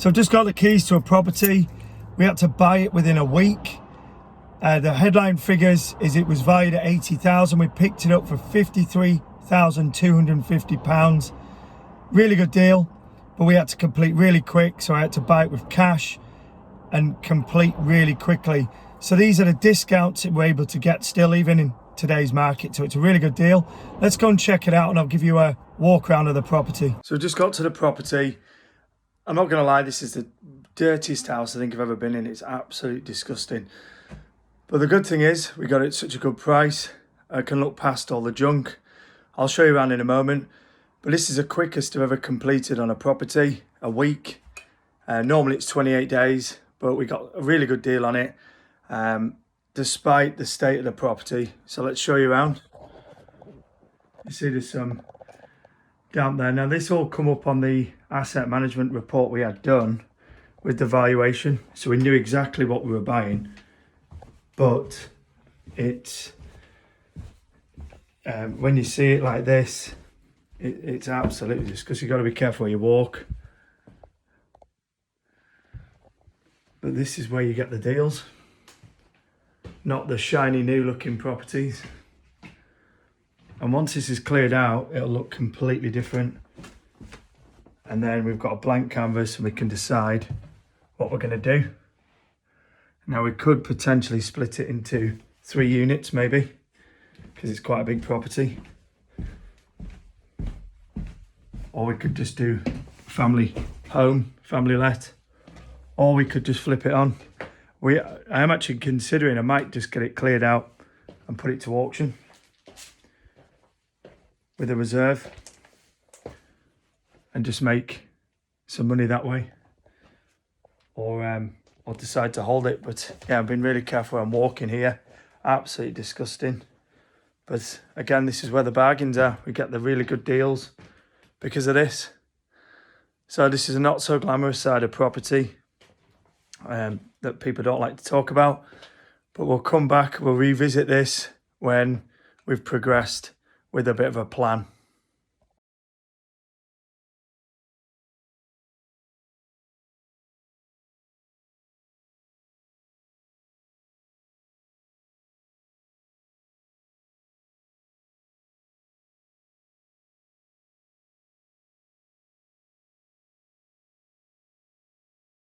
So I've just got the keys to a property. We had to buy it within a week. The headline figures is it was valued at 80,000. We picked it up for £53,250. Really good deal, but we had to complete really quick. So I had to buy it with cash and complete really quickly. So these are the discounts that we're able to get still, even in today's market. So it's a really good deal. Let's go and check it out and I'll give you a walk around of the property. So we just got to the property. I'm not going to lie, this is the dirtiest house I think I've ever been in. It's absolutely disgusting. But the good thing is we got it at such a good price. I can look past all the junk. I'll show you around in a moment. But this is the quickest I've ever completed on a property, a week. Normally it's 28 days, but we got a really good deal on it, despite the state of the property. So let's show you around. You see there's some damp there. Now this all come up on the asset management report we had done with the valuation. So we knew exactly what we were buying. But it's, when you see it like this, it's absolutely just because you've got to be careful where you walk. But this is where you get the deals, not the shiny new looking properties. And once this is cleared out, it'll look completely different. And then we've got a blank canvas and we can decide what we're going to do. Now we could potentially split it into 3 units maybe, because it's quite a big property. Or we could just do family home, family let. Or we could just flip it on. I am actually considering I might just get it cleared out and put it to auction with a reserve and just make some money that way. Or decide to hold it. But yeah, I've been really careful. I'm walking here. Absolutely disgusting. But again, this is where the bargains are. We get the really good deals because of this. So this is a not so glamorous side of property that people don't like to talk about. But we'll come back, we'll revisit this when we've progressed with a bit of a plan.